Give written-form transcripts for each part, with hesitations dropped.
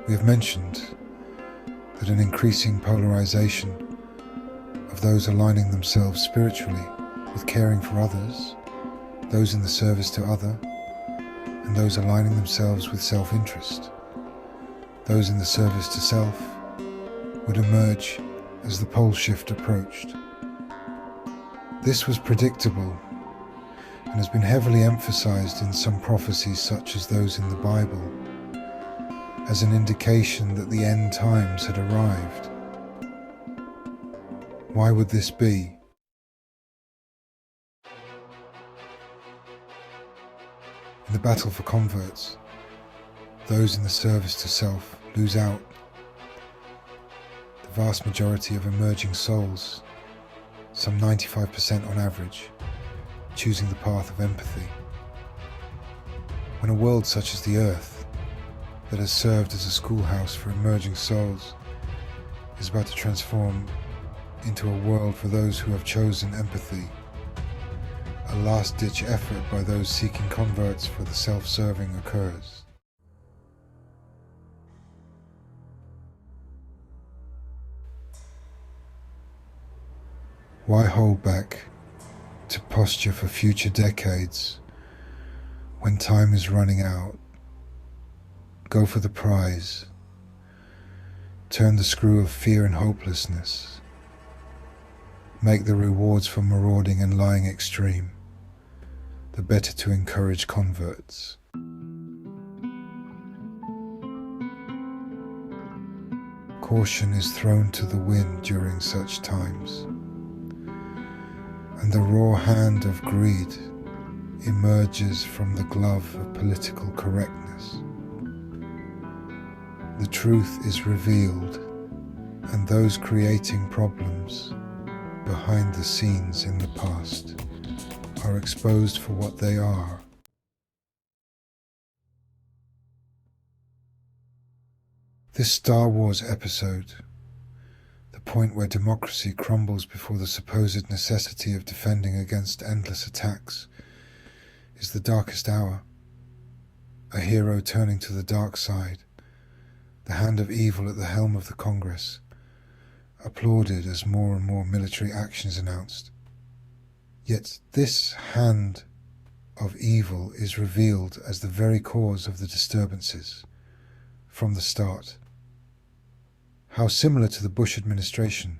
We have mentioned that an increasing polarization of those aligning themselves spiritually with caring for others, those in the service to other, and those aligning themselves with self-interest, those in the service to self, would emerge as the pole shift approached. This was predictable and has been heavily emphasized in some prophecies such as those in the Bible as an indication that the end times had arrived. Why would this be? In the battle for converts, those in the service to self lose out. The vast majority of emerging souls, some 95% on average, choosing the path of empathy. When a world such as the Earth, that has served as a schoolhouse for emerging souls, is about to transform into a world for those who have chosen empathy, a last-ditch effort by those seeking converts for the self-serving occurs. Why hold back to posture for future decades when time is running out? Go for the prize. Turn the screw of fear and hopelessness. Make the rewards for marauding and lying extreme, the better to encourage converts. Caution is thrown to the wind during such times, and the raw hand of greed emerges from the glove of political correctness. The truth is revealed, and those creating problems behind the scenes in the past are exposed for what they are. This Star Wars episode, the point where democracy crumbles before the supposed necessity of defending against endless attacks, is the darkest hour. A hero turning to the dark side, the hand of evil at the helm of the Congress, applauded as more and more military action is announced. Yet this hand of evil is revealed as the very cause of the disturbances from the start. How similar to the Bush administration,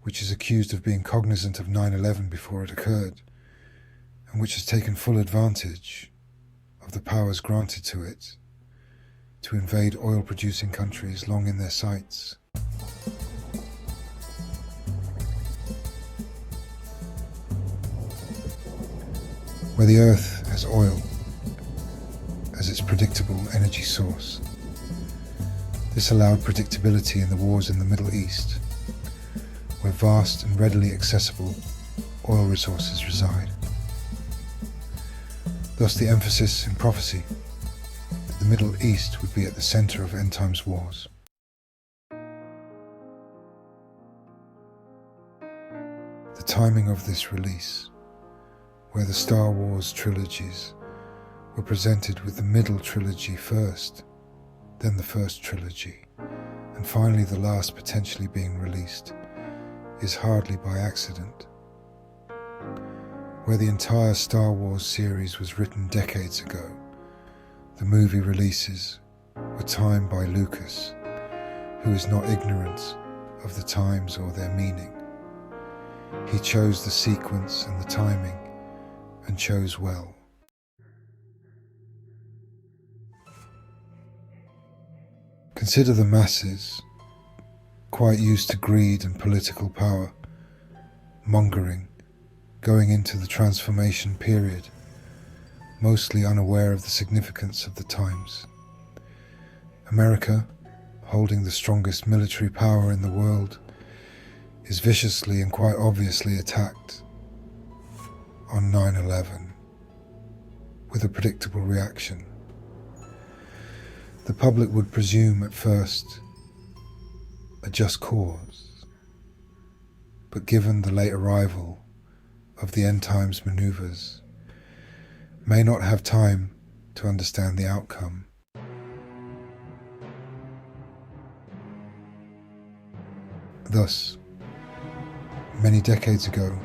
which is accused of being cognizant of 9/11 before it occurred, and which has taken full advantage of the powers granted to it to invade oil-producing countries long in their sights. Where the Earth has oil as its predictable energy source, this allowed predictability in the wars in the Middle East, where vast and readily accessible oil resources reside. Thus the emphasis in prophecy that the Middle East would be at the center of end times wars. The timing of this release, where the Star Wars trilogies were presented with the middle trilogy first, then the first trilogy, and finally the last potentially being released, is hardly by accident. Where the entire Star Wars series was written decades ago, the movie releases were timed by Lucas, who is not ignorant of the times or their meaning. He chose the sequence and the timing, and chose well. Consider the masses, quite used to greed and political power, mongering, going into the transformation period, mostly unaware of the significance of the times. America, holding the strongest military power in the world, is viciously and quite obviously attacked on 9/11 with a predictable reaction. The public would presume at first a just cause, but given the late arrival of the end times maneuvers, may not have time to understand the outcome. Thus, many decades ago,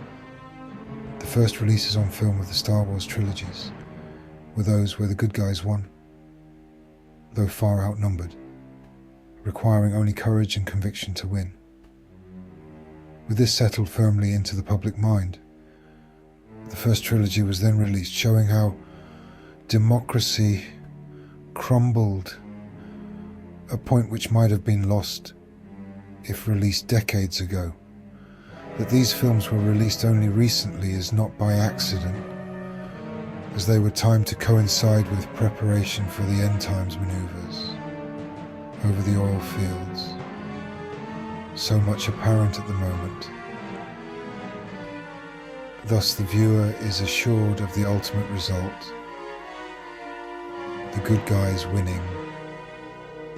the first releases on film of the Star Wars trilogies were those where the good guys won, though far outnumbered, requiring only courage and conviction to win. With this settled firmly into the public mind, the first trilogy was then released, showing how democracy crumbled, a point which might have been lost if released decades ago. That these films were released only recently is not by accident, as they were timed to coincide with preparation for the end times maneuvers over the oil fields, so much apparent at the moment. Thus the viewer is assured of the ultimate result, the good guys winning,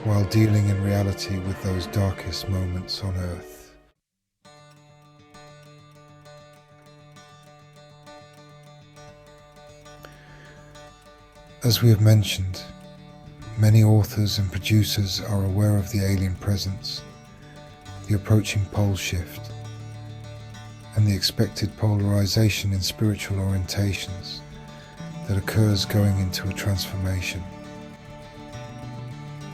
while dealing in reality with those darkest moments on Earth. As we have mentioned, many authors and producers are aware of the alien presence, the approaching pole shift, and the expected polarization in spiritual orientations that occurs going into a transformation.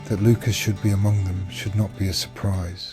That Lucas should be among them should not be a surprise.